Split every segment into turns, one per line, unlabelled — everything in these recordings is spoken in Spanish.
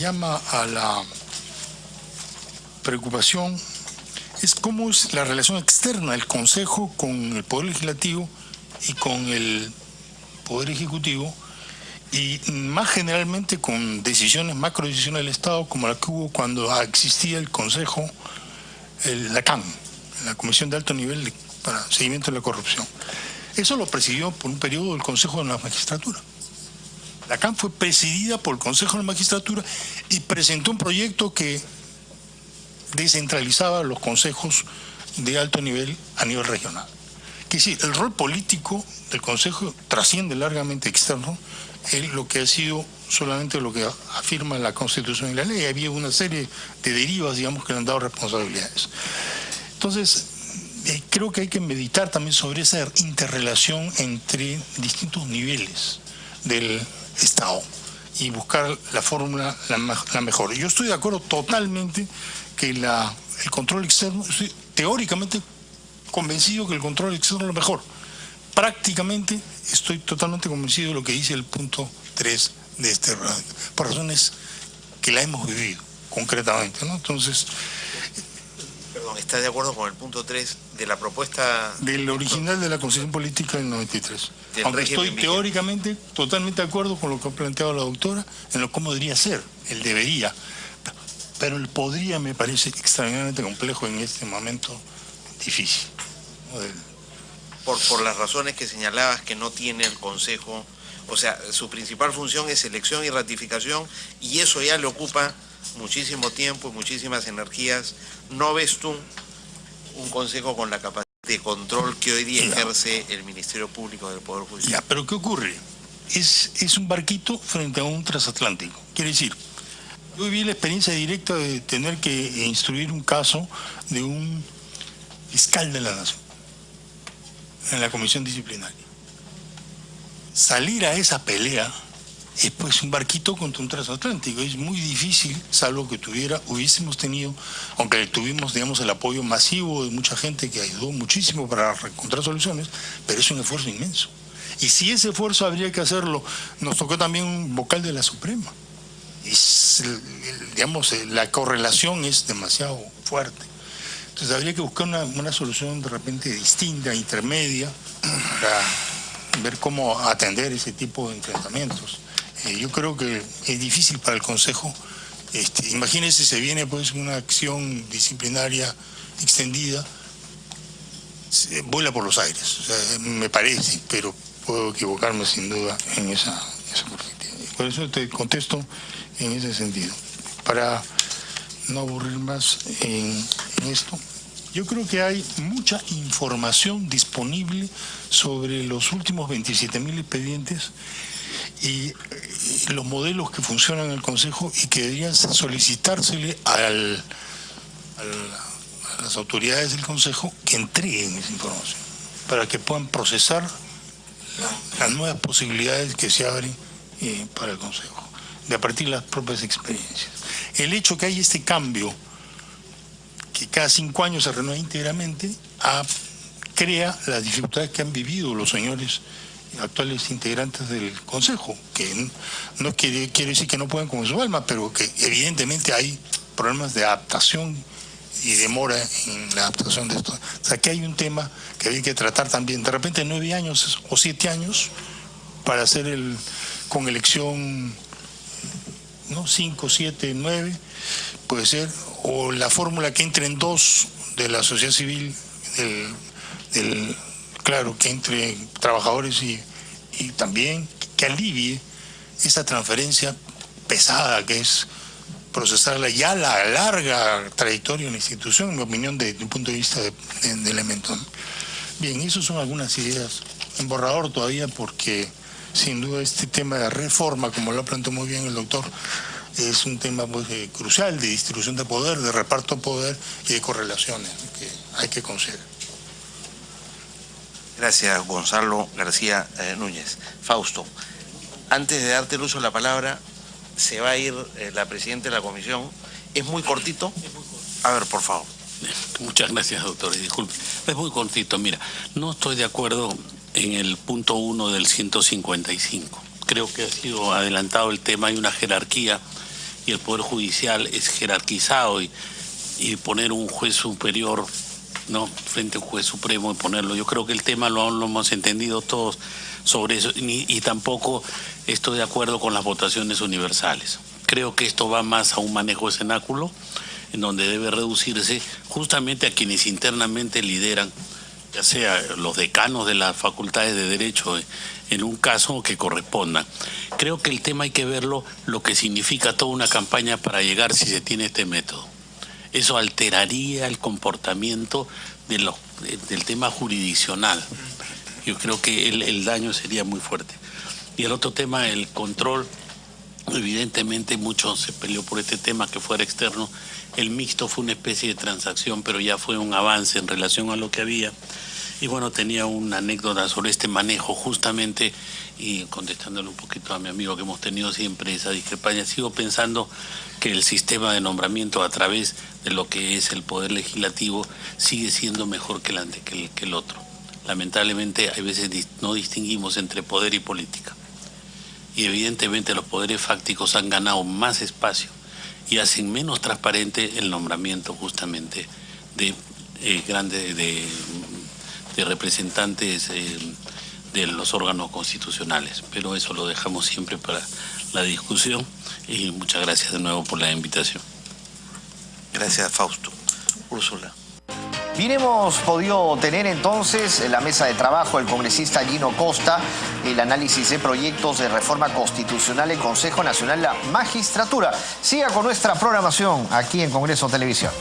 llama a la preocupación es cómo es la relación externa del Consejo con el Poder Legislativo y con el Poder Ejecutivo, y más generalmente con decisiones, macro decisiones del Estado, como la que hubo cuando existía el Consejo, la CAN, la Comisión de Alto Nivel para Seguimiento de la Corrupción. Eso lo presidió por un periodo el Consejo de la Magistratura. La CAN fue presidida por el Consejo de la Magistratura y presentó un proyecto que descentralizaba los consejos de alto nivel a nivel regional. Que sí, el rol político del Consejo trasciende largamente externo lo que ha sido solamente lo que afirma la Constitución y la ley. Había una serie de derivas, digamos, que le han dado responsabilidades. Entonces, creo que hay que meditar también sobre esa interrelación entre distintos niveles del Estado y buscar la fórmula la mejor. Yo estoy de acuerdo totalmente que el control externo, estoy teóricamente convencido que el control externo es lo mejor. Prácticamente estoy totalmente convencido de lo que dice el punto 3 de este reglamento, por razones que la hemos vivido concretamente, ¿no? Entonces,
perdón, ¿está de acuerdo con el punto 3 de la propuesta
del original de la Constitución Política del 93? Aunque estoy teóricamente totalmente de acuerdo con lo que ha planteado la doctora en lo cómo debería ser, el debería, pero el podría me parece extraordinariamente complejo en este momento difícil, ¿no?
Por las razones que señalabas que no tiene el Consejo, o sea, su principal función es elección y ratificación, y eso ya le ocupa muchísimo tiempo y muchísimas energías. ¿No ves tú un Consejo con la capacidad de control que hoy día ejerce el Ministerio Público del Poder Judicial?
Ya, pero ¿qué ocurre? Es un barquito frente a un transatlántico. Quiere decir, yo viví la experiencia directa de tener que instruir un caso de un fiscal de la Nación en la comisión disciplinaria. Salir a esa pelea es pues un barquito contra un transatlántico. Es muy difícil, salvo que hubiésemos tenido, aunque tuvimos, digamos, el apoyo masivo de mucha gente que ayudó muchísimo para encontrar soluciones, pero es un esfuerzo inmenso. Y si ese esfuerzo habría que hacerlo, nos tocó también un vocal de la Suprema. Digamos, la correlación es demasiado fuerte. Entonces habría que buscar una solución de repente distinta, intermedia, para ver cómo atender ese tipo de enfrentamientos. Yo creo que es difícil para el Consejo. Imagínense, se viene pues una acción disciplinaria extendida, vuela por los aires, o sea, me parece, pero puedo equivocarme sin duda en esa perspectiva. Por eso te contesto en ese sentido. Para no aburrir más en esto, yo creo que hay mucha información disponible sobre los últimos 27.000 expedientes y los modelos que funcionan en el Consejo y que deberían solicitársele a las autoridades del Consejo que entreguen esa información para que puedan procesar las nuevas posibilidades que se abren para el Consejo, de a partir de las propias experiencias. El hecho que hay este cambio, que cada 5 años se renueva íntegramente, crea las dificultades que han vivido los señores actuales integrantes del Consejo, que no quiere decir que no puedan con su alma, pero que evidentemente hay problemas de adaptación y demora en la adaptación de esto. O sea, que hay un tema que hay que tratar también. De repente 9 años o 7 años para hacer con elección, ¿no? 5, 7, 9, puede ser, o la fórmula que entren 2 de la sociedad civil, claro, que entre trabajadores y también que alivie esa transferencia pesada que es procesarla ya la larga trayectoria en la institución, en mi opinión, desde un punto de vista de elementos. Bien, esas son algunas ideas en borrador todavía, porque sin duda este tema de reforma, como lo planteó muy bien el doctor, es un tema pues, crucial de distribución de poder, de reparto de poder y de correlaciones que hay que considerar.
Gracias, Gonzalo García Núñez. Fausto, antes de darte el uso de la palabra, se va a ir la presidenta de la comisión. ¿Es muy cortito? A ver, por favor.
Muchas gracias, doctor, y disculpe. Es muy cortito. Mira, no estoy de acuerdo en el punto 1 del 155. Creo que ha sido adelantado el tema, hay una jerarquía y el Poder Judicial es jerarquizado y poner un juez superior, ¿no?, frente a un juez supremo y ponerlo. Yo creo que el tema lo hemos entendido todos sobre eso, y tampoco estoy de acuerdo con las votaciones universales. Creo que esto va más a un manejo de cenáculo, en donde debe reducirse justamente a quienes internamente lideran, ya sea los decanos de las facultades de Derecho en un caso que corresponda. Creo que el tema hay que verlo lo que significa toda una campaña para llegar si se tiene este método. Eso alteraría el comportamiento del tema jurisdiccional. Yo creo que el daño sería muy fuerte. Y el otro tema, el control, evidentemente mucho se peleó por este tema que fuera externo. El mixto fue una especie de transacción, pero ya fue un avance en relación a lo que había. Y bueno, tenía una anécdota sobre este manejo justamente, y contestándole un poquito a mi amigo que hemos tenido siempre esa discrepancia. Sigo pensando que el sistema de nombramiento a través de lo que es el Poder Legislativo sigue siendo mejor que el otro. Lamentablemente hay veces no distinguimos entre poder y política. Y evidentemente los poderes fácticos han ganado más espacio y hacen menos transparente el nombramiento justamente de representantes de los órganos constitucionales. Pero eso lo dejamos siempre para la discusión, y muchas gracias de nuevo por la invitación.
Gracias, Fausto. Úrsula.
Bien, hemos podido tener entonces en la mesa de trabajo el congresista Gino Costa, el análisis de proyectos de reforma constitucional en Consejo Nacional de la Magistratura. Siga con nuestra programación aquí en Congreso Televisión.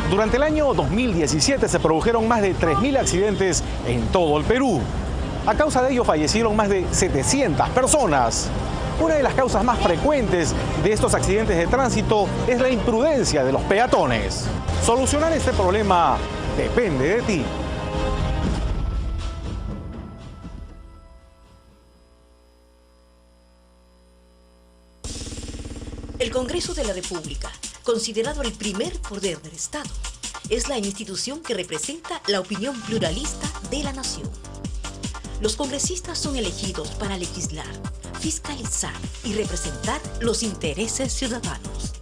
Durante el año 2017 se produjeron más de 3.000 accidentes en todo el Perú. A causa de ello fallecieron más de 700 personas. Una de las causas más frecuentes de estos accidentes de tránsito es la imprudencia de los peatones. Solucionar este problema depende de ti.
El Congreso de la República, considerado el primer poder del Estado, es la institución que representa la opinión pluralista de la nación. Los congresistas son elegidos para legislar, fiscalizar y representar los intereses ciudadanos.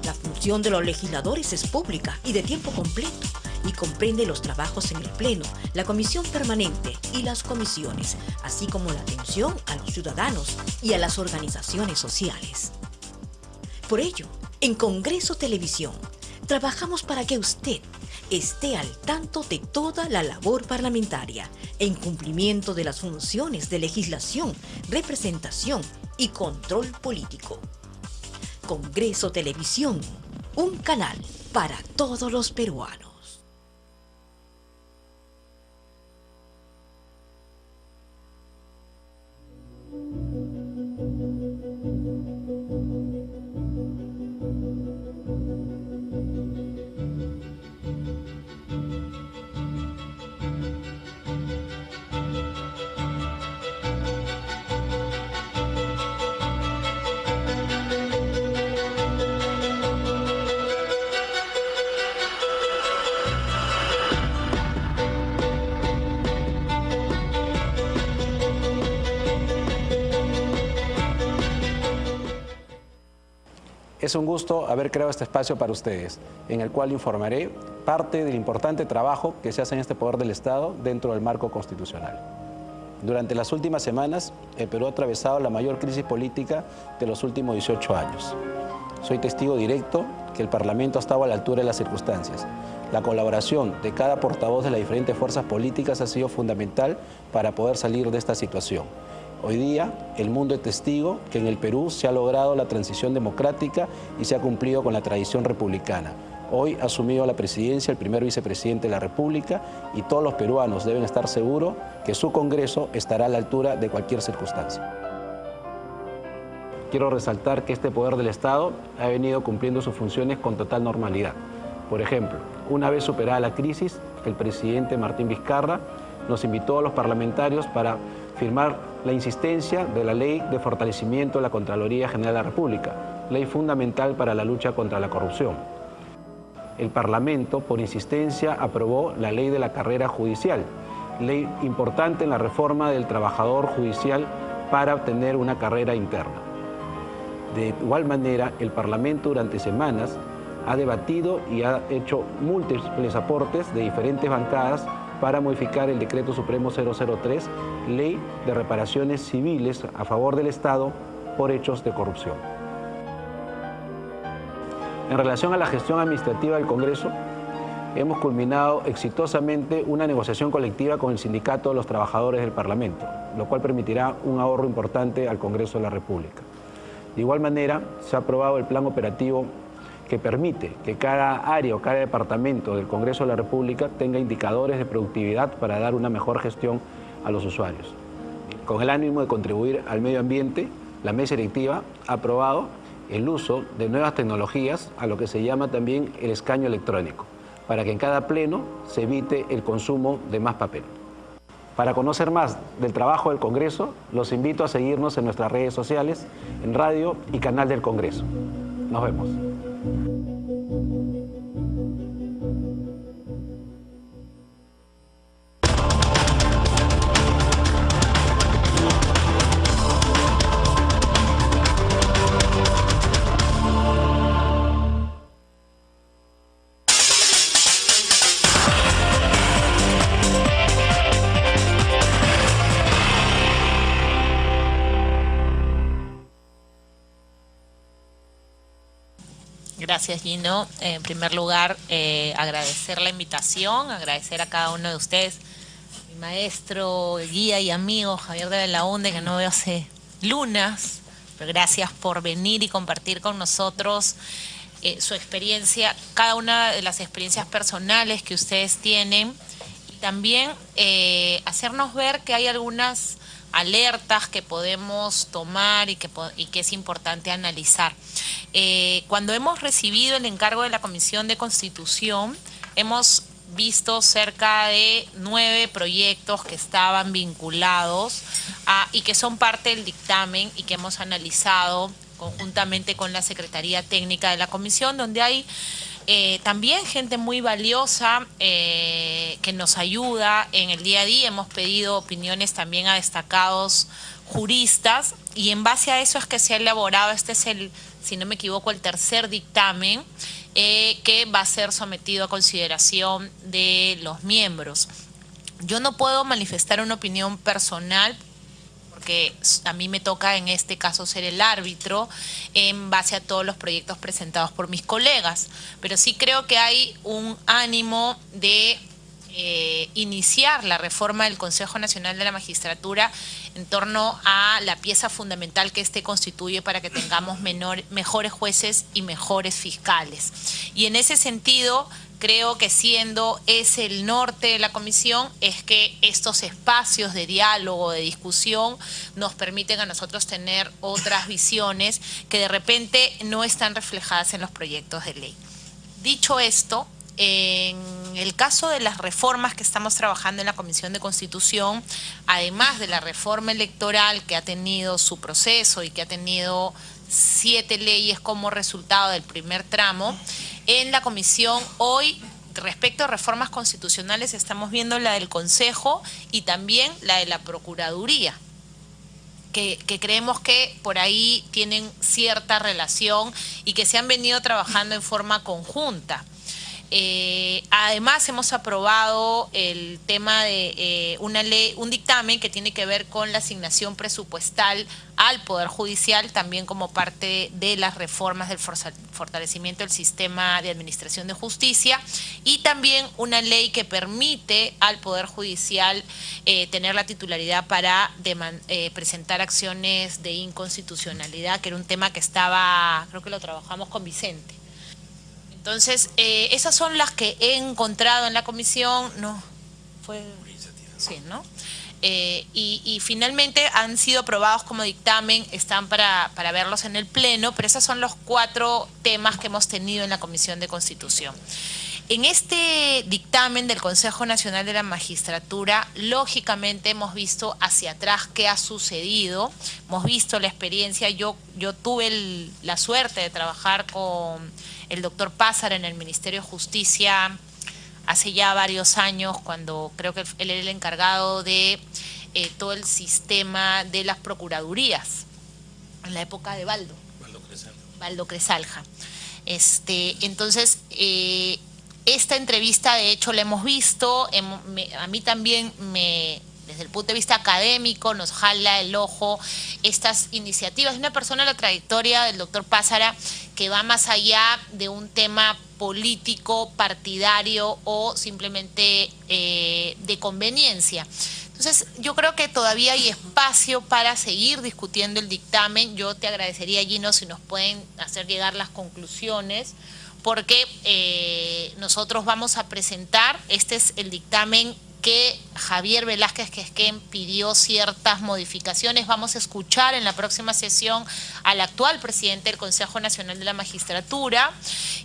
La función de los legisladores es pública y de tiempo completo y comprende los trabajos en el Pleno, la Comisión Permanente y las comisiones, así como la atención a los ciudadanos y a las organizaciones sociales. Por ello, en Congreso Televisión, trabajamos para que usted esté al tanto de toda la labor parlamentaria en cumplimiento de las funciones de legislación, representación y control político. Congreso Televisión, un canal para todos los peruanos.
Es un gusto haber creado este espacio para ustedes, en el cual informaré parte del importante trabajo que se hace en este poder del Estado dentro del marco constitucional. Durante las últimas semanas, el Perú ha atravesado la mayor crisis política de los últimos 18 años. Soy testigo directo que el Parlamento ha estado a la altura de las circunstancias. La colaboración de cada portavoz de las diferentes fuerzas políticas ha sido fundamental para poder salir de esta situación. Hoy día, el mundo es testigo que en el Perú se ha logrado la transición democrática y se ha cumplido con la tradición republicana. Hoy ha asumido la presidencia el primer vicepresidente de la República y todos los peruanos deben estar seguros que su Congreso estará a la altura de cualquier circunstancia. Quiero resaltar que este poder del Estado ha venido cumpliendo sus funciones con total normalidad. Por ejemplo, una vez superada la crisis, el presidente Martín Vizcarra nos invitó a los parlamentarios para firmar la insistencia de la Ley de Fortalecimiento de la Contraloría General de la República, ley fundamental para la lucha contra la corrupción. El Parlamento, por insistencia, aprobó la Ley de la Carrera Judicial, ley importante en la reforma del trabajador judicial para obtener una carrera interna. De igual manera, el Parlamento durante semanas ha debatido y ha hecho múltiples aportes de diferentes bancadas para modificar el Decreto Supremo 003, Ley de Reparaciones Civiles a favor del Estado por hechos de corrupción. En relación a la gestión administrativa del Congreso, hemos culminado exitosamente una negociación colectiva con el Sindicato de los Trabajadores del Parlamento, lo cual permitirá un ahorro importante al Congreso de la República. De igual manera, se ha aprobado el plan operativo que permite que cada área o cada departamento del Congreso de la República tenga indicadores de productividad para dar una mejor gestión a los usuarios. Con el ánimo de contribuir al medio ambiente, la mesa directiva ha aprobado el uso de nuevas tecnologías, a lo que se llama también el escaño electrónico, para que en cada pleno se evite el consumo de más papel. Para conocer más del trabajo del Congreso, los invito a seguirnos en nuestras redes sociales, en radio y canal del Congreso. Nos vemos.
Gracias, Gino. En primer lugar, agradecer la invitación, agradecer a cada uno de ustedes, mi maestro, guía y amigo Javier de Belaunde, que no veo hace lunas, pero gracias por venir y compartir con nosotros su experiencia, cada una de las experiencias personales que ustedes tienen, y también hacernos ver que hay algunas alertas que podemos tomar y que es importante analizar. Cuando hemos recibido el encargo de la Comisión de Constitución, hemos visto cerca de 9 proyectos que estaban vinculados y que son parte del dictamen y que hemos analizado conjuntamente con la Secretaría Técnica de la Comisión, donde hay también gente muy valiosa que nos ayuda en el día a día. Hemos pedido opiniones también a destacados juristas y en base a eso es que se ha elaborado, este es el, si no me equivoco, el tercer dictamen que va a ser sometido a consideración de los miembros. Yo no puedo manifestar una opinión personal porque a mí me toca en este caso ser el árbitro en base a todos los proyectos presentados por mis colegas, pero sí creo que hay un ánimo de iniciar la reforma del Consejo Nacional de la Magistratura en torno a la pieza fundamental que este constituye para que tengamos mejores jueces y mejores fiscales. Y en ese sentido, creo que siendo ese el norte de la comisión, es que estos espacios de diálogo, de discusión, nos permiten a nosotros tener otras visiones que de repente no están reflejadas en los proyectos de ley. Dicho esto, en el caso de las reformas que estamos trabajando en la Comisión de Constitución, además de la reforma electoral que ha tenido su proceso y que ha tenido 7 leyes como resultado del primer tramo, en la comisión hoy, respecto a reformas constitucionales, estamos viendo la del Consejo y también la de la Procuraduría, que creemos que por ahí tienen cierta relación y que se han venido trabajando en forma conjunta. Además hemos aprobado el tema de un dictamen que tiene que ver con la asignación presupuestal al Poder Judicial, también como parte de las reformas del fortalecimiento del sistema de administración de justicia, y también una ley que permite al Poder Judicial tener la titularidad para presentar acciones de inconstitucionalidad, que era un tema que estaba, creo que lo trabajamos con Vicente. Entonces, esas son las que he encontrado en la comisión, no, fue, sí, ¿no? Y finalmente han sido aprobados como dictamen, están para verlos en el Pleno, pero esos son los 4 temas que hemos tenido en la Comisión de Constitución. En este dictamen del Consejo Nacional de la Magistratura, lógicamente hemos visto hacia atrás qué ha sucedido, hemos visto la experiencia. Yo tuve la suerte de trabajar con el doctor Pázara en el Ministerio de Justicia hace ya varios años, cuando creo que él era el encargado de todo el sistema de las procuradurías, en la época de Baldo Cresalja. Entonces, esta entrevista, de hecho, la hemos visto, a mí también desde el punto de vista académico, nos jala el ojo estas iniciativas. Es una persona, la trayectoria del doctor Pázara, que va más allá de un tema político, partidario o simplemente de conveniencia. Entonces, yo creo que todavía hay espacio para seguir discutiendo el dictamen. Yo te agradecería, Gino, si nos pueden hacer llegar las conclusiones, porque nosotros vamos a presentar, este es el dictamen que Javier Velázquez Quesquén pidió ciertas modificaciones. Vamos a escuchar en la próxima sesión al actual presidente del Consejo Nacional de la Magistratura,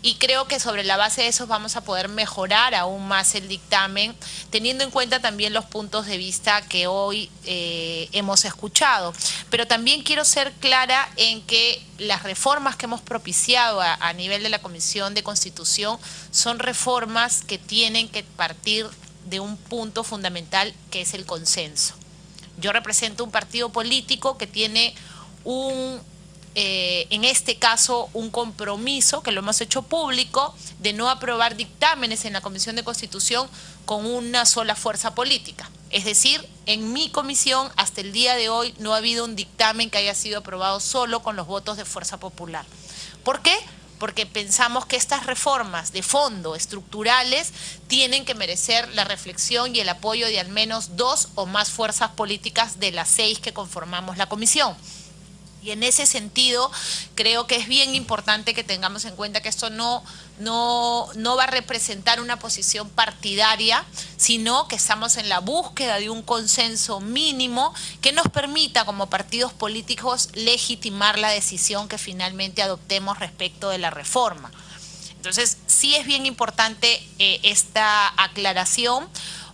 y creo que sobre la base de eso vamos a poder mejorar aún más el dictamen, teniendo en cuenta también los puntos de vista que hoy hemos escuchado. Pero también quiero ser clara en que las reformas que hemos propiciado a nivel de la Comisión de Constitución son reformas que tienen que partir de un punto fundamental, que es el consenso. Yo represento un partido político que tiene en este caso, un compromiso, que lo hemos hecho público, de no aprobar dictámenes en la Comisión de Constitución con una sola fuerza política. Es decir, en mi comisión hasta el día de hoy no ha habido un dictamen que haya sido aprobado solo con los votos de Fuerza Popular. ¿Por qué? Porque pensamos que estas reformas de fondo, estructurales, tienen que merecer la reflexión y el apoyo de al menos 2 o más fuerzas políticas de las 6 que conformamos la comisión. Y en ese sentido, creo que es bien importante que tengamos en cuenta que esto no va a representar una posición partidaria, sino que estamos en la búsqueda de un consenso mínimo que nos permita, como partidos políticos, legitimar la decisión que finalmente adoptemos respecto de la reforma. Entonces, sí es bien importante esta aclaración,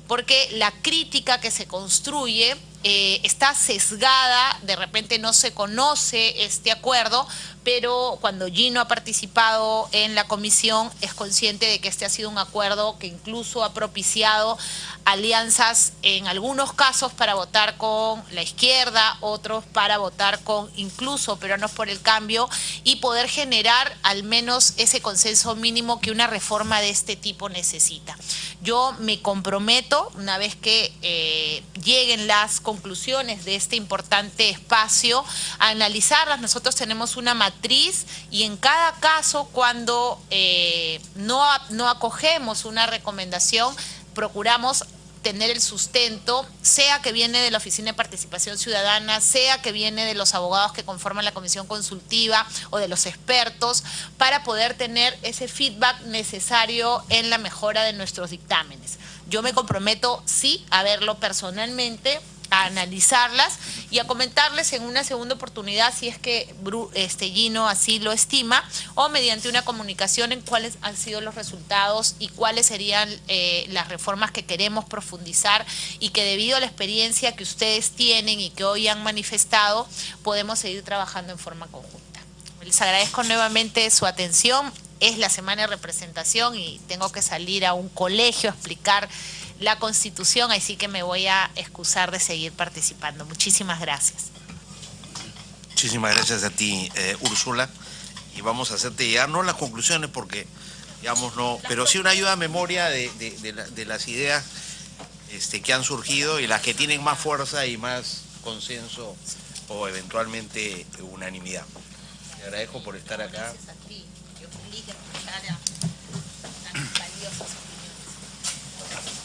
porque la crítica que se construye está sesgada, de repente no se conoce este acuerdo, pero cuando Gino ha participado en la comisión es consciente de que este ha sido un acuerdo que incluso ha propiciado alianzas en algunos casos para votar con la izquierda, otros para votar con incluso Peruanos por el Cambio, y poder generar al menos ese consenso mínimo que una reforma de este tipo necesita. Yo me comprometo, una vez que lleguen las conclusiones de este importante espacio, a analizarlas. Nosotros tenemos una matriz y en cada caso, cuando no acogemos una recomendación, procuramos tener el sustento, sea que viene de la Oficina de Participación Ciudadana, sea que viene de los abogados que conforman la comisión consultiva o de los expertos, para poder tener ese feedback necesario en la mejora de nuestros dictámenes. Yo me comprometo, sí, a verlo personalmente, a analizarlas y a comentarles en una segunda oportunidad, si es que Gino así lo estima, o mediante una comunicación, en cuáles han sido los resultados y cuáles serían las reformas que queremos profundizar, y que debido a la experiencia que ustedes tienen y que hoy han manifestado, podemos seguir trabajando en forma conjunta. Les agradezco nuevamente su atención. Es la semana de representación y tengo que salir a un colegio a explicar la Constitución, así que me voy a excusar de seguir participando. Muchísimas gracias.
Muchísimas gracias a ti, Úrsula. Y vamos a hacerte llegar, no las conclusiones, porque digamos, no, pero sí una ayuda a memoria de las ideas que han surgido y las que tienen más fuerza y más consenso o eventualmente unanimidad. Te agradezco por estar acá.
Gracias a ti. Yo feliz de escuchar tan valiosas opiniones.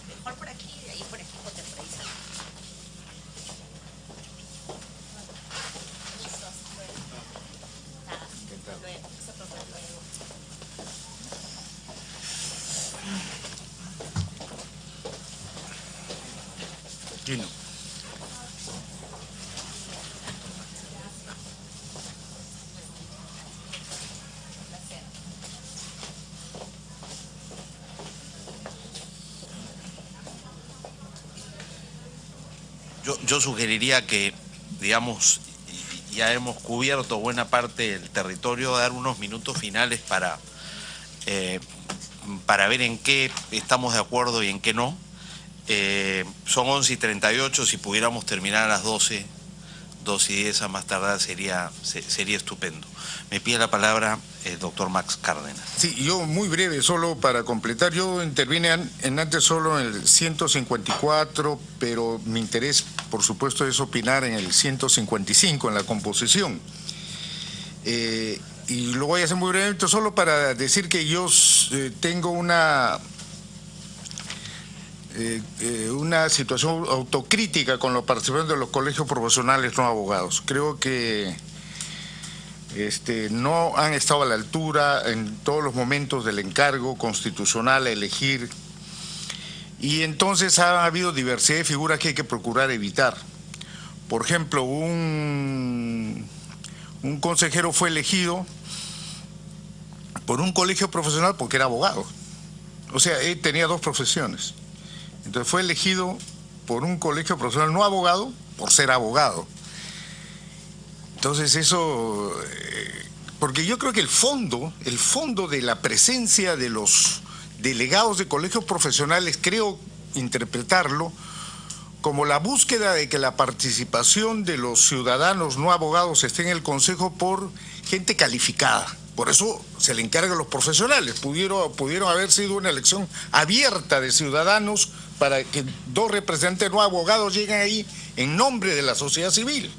Mejor por aquí, de ahí por aquí, porque por ahí sale.
Gino.
Yo sugeriría que, digamos, ya hemos cubierto buena parte del territorio, dar unos minutos finales para ver en qué estamos de acuerdo y en qué no. Son 11:38, si pudiéramos terminar a las 12:10 a más tardar sería estupendo. Me pide la palabra el doctor Max Cárdenas.
Sí, yo muy breve, solo para completar, yo intervine antes solo en el 154, pero mi interés, por supuesto, es opinar en el 155, en la composición. Y lo voy a hacer muy brevemente, solo para decir que yo tengo una situación autocrítica con los participantes de los colegios profesionales no abogados. Creo que no han estado a la altura en todos los momentos del encargo constitucional a elegir, y entonces ha habido diversidad de figuras que hay que procurar evitar. Por ejemplo, un consejero fue elegido por un colegio profesional porque era abogado. O sea, él tenía dos profesiones. Entonces fue elegido por un colegio profesional no abogado por ser abogado. Entonces eso, porque yo creo que el fondo de la presencia de los delegados de colegios profesionales, creo interpretarlo como la búsqueda de que la participación de los ciudadanos no abogados esté en el Consejo por gente calificada. Por eso se le encarga a los profesionales. Pudieron haber sido una elección abierta de ciudadanos para que dos representantes no abogados lleguen ahí en nombre de la sociedad civil.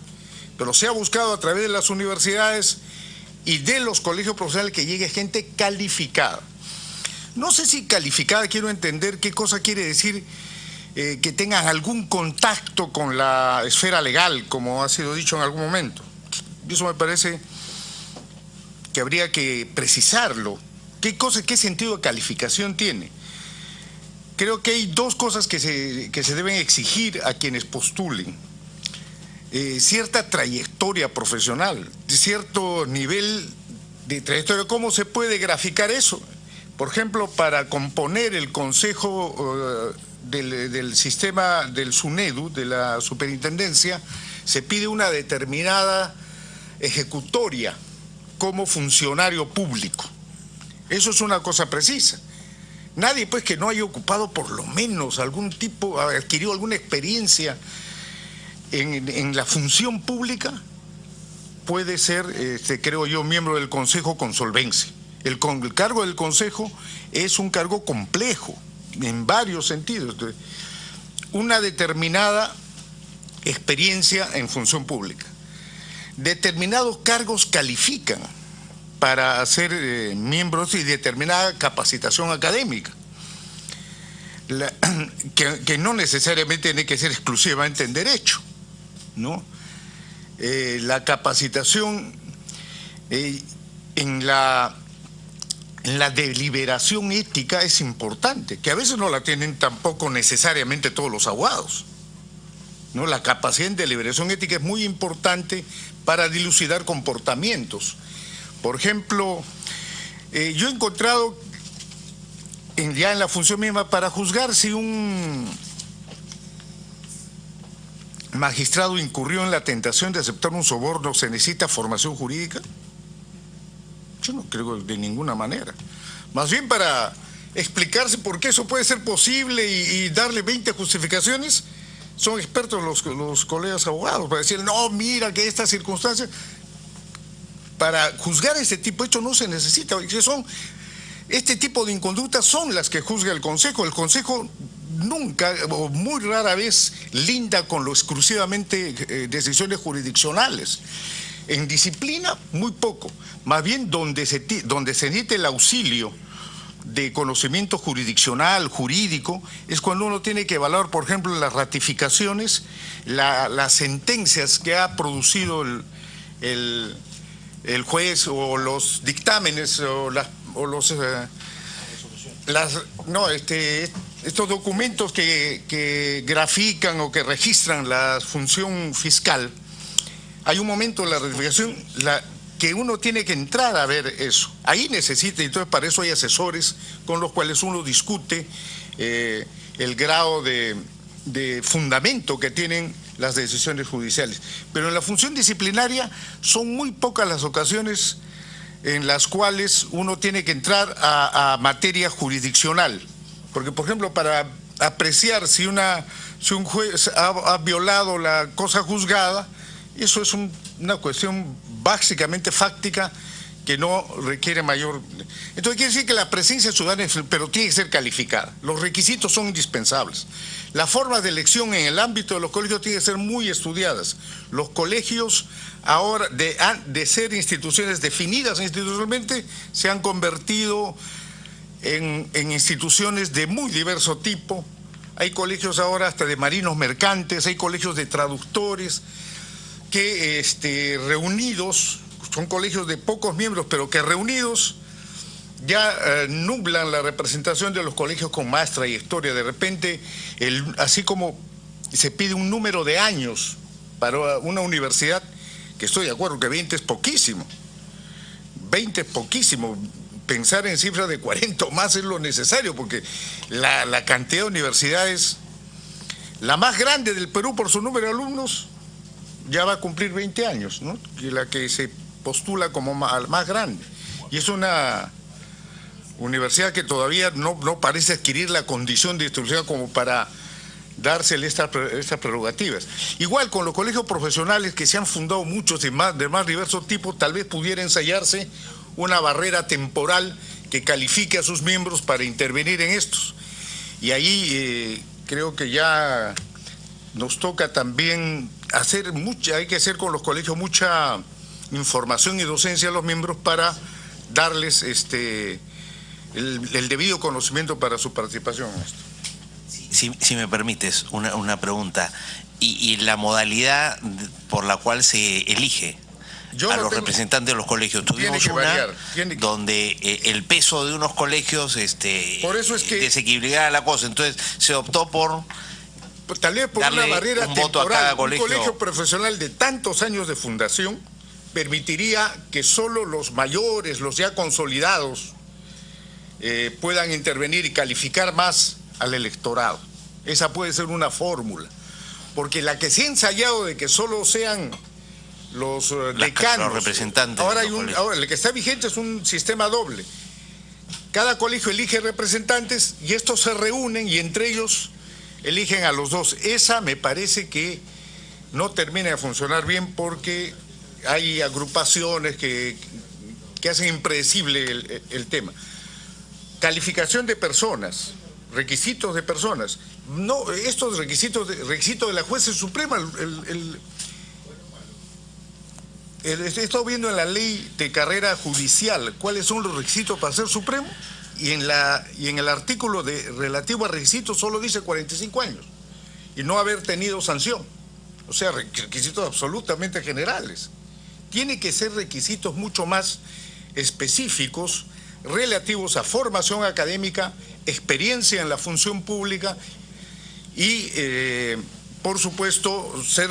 Pero se ha buscado a través de las universidades y de los colegios profesionales que llegue gente calificada. No sé si calificada, quiero entender qué cosa quiere decir que tengan algún contacto con la esfera legal, como ha sido dicho en algún momento. Eso me parece que habría que precisarlo. ¿Qué sentido de calificación tiene? Creo que hay dos cosas que se deben exigir a quienes postulen. Cierta trayectoria profesional, cierto nivel de trayectoria. ¿Cómo se puede graficar eso? Por ejemplo, para componer el consejo del sistema del SUNEDU, de la superintendencia, se pide una determinada ejecutoria como funcionario público. Eso es una cosa precisa. Nadie pues que no haya ocupado por lo menos algún tipo, adquirió alguna experiencia en la función pública, puede ser, creo yo, miembro del Consejo con solvencia. El cargo del Consejo es un cargo complejo en varios sentidos. Una determinada experiencia en función pública. Determinados cargos califican para ser miembros y determinada capacitación académica, que no necesariamente tiene que ser exclusivamente en derecho, ¿no? La capacitación en la deliberación ética es importante, que a veces no la tienen tampoco necesariamente todos los abogados, ¿no? La capacidad en deliberación ética es muy importante para dilucidar comportamientos. Por ejemplo, yo he encontrado ya en la función misma para juzgar si un magistrado incurrió en la tentación de aceptar un soborno, ¿se necesita formación jurídica? Yo no creo de ninguna manera. Más bien para explicarse por qué eso puede ser posible y darle 20 justificaciones, son expertos los colegas abogados para decir, no, mira que estas circunstancias, para juzgar este tipo de hechos no se necesita, este tipo de inconductas son las que juzga el Consejo. El Consejo nunca o muy rara vez linda con lo exclusivamente decisiones jurisdiccionales. En disciplina, muy poco. Más bien donde se necesita el auxilio de conocimiento jurisdiccional, jurídico, es cuando uno tiene que evaluar, por ejemplo, las ratificaciones, las sentencias que ha producido el juez, o los dictámenes, estos documentos que grafican o que registran la función fiscal. Hay un momento en la ratificación que uno tiene que entrar a ver eso. Ahí necesita, entonces para eso hay asesores con los cuales uno discute el grado de fundamento que tienen las decisiones judiciales. Pero en la función disciplinaria son muy pocas las ocasiones en las cuales uno tiene que entrar a materia jurisdiccional. Porque, por ejemplo, para apreciar si un juez ha violado la cosa juzgada, eso es una cuestión básicamente fáctica que no requiere mayor... Entonces quiere decir que la presencia ciudadana, pero tiene que ser calificada. Los requisitos son indispensables. Las formas de elección en el ámbito de los colegios tienen que ser muy estudiadas. Los colegios, ahora, de ser instituciones definidas institucionalmente, se han convertido en instituciones de muy diverso tipo. Hay colegios ahora hasta de marinos mercantes, hay colegios de traductores, que reunidos, son colegios de pocos miembros, pero que reunidos ya nublan la representación de los colegios con más trayectoria. De repente, así como se pide un número de años para una universidad, que estoy de acuerdo que 20 es poquísimo, 20 es poquísimo, pensar en cifras de 40 o más es lo necesario, porque la cantidad de universidades, la más grande del Perú por su número de alumnos, ya va a cumplir 20 años, ¿no? Y la que se postula como más grande. Y es una universidad que todavía no parece adquirir la condición de institución como para dársele estas prerrogativas. Igual con los colegios profesionales, que se han fundado muchos de más diversos tipos, tal vez pudiera ensayarse una barrera temporal que califique a sus miembros para intervenir en estos. Y ahí creo que ya nos toca también hay que hacer con los colegios mucha información y docencia a los miembros para darles el debido conocimiento para su participación en esto.
Si me permites, una pregunta. ¿Y la modalidad por la cual se elige a los representantes de los colegios? Tuvimos donde el peso de unos colegios
por eso es que
desequilibraba la cosa, entonces se optó por
tal vez por una barrera temporal. Un colegio profesional de tantos años de fundación permitiría que solo los mayores, los ya consolidados, puedan intervenir y calificar más al electorado. Esa puede ser una fórmula, porque la que se ha ensayado de que solo sean los decanos,
los representantes.
Ahora el que está vigente es un sistema doble. Cada colegio elige representantes y estos se reúnen y entre ellos eligen a los dos. Esa me parece que no termina de funcionar bien, porque hay agrupaciones que hacen impredecible el tema. Calificación de personas, requisitos de personas. No, estos requisitos de la jueza suprema, he estado viendo en la ley de carrera judicial cuáles son los requisitos para ser supremo, y en el artículo relativo a requisitos solo dice 45 años y no haber tenido sanción. O sea, requisitos absolutamente generales. Tiene que ser requisitos mucho más específicos, relativos a formación académica, experiencia en la función pública y, por supuesto, ser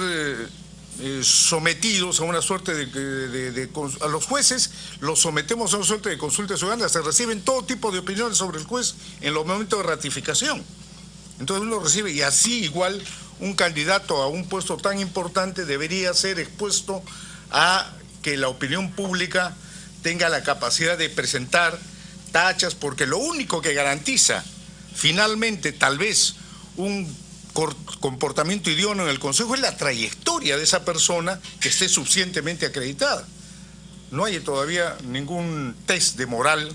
sometidos a una suerte a los jueces los sometemos a una suerte de consulta ciudadana. Se reciben todo tipo de opiniones sobre el juez en los momentos de ratificación. Entonces uno recibe, y así igual un candidato a un puesto tan importante debería ser expuesto a que la opinión pública tenga la capacidad de presentar tachas, porque lo único que garantiza finalmente tal vez un comportamiento idóneo en el Consejo es la trayectoria de esa persona que esté suficientemente acreditada. No hay todavía ningún test de moral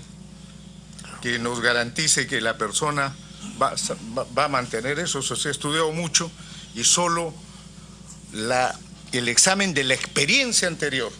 que nos garantice que la persona va a mantener eso. Eso se ha estudiado mucho y solo el examen de la experiencia anterior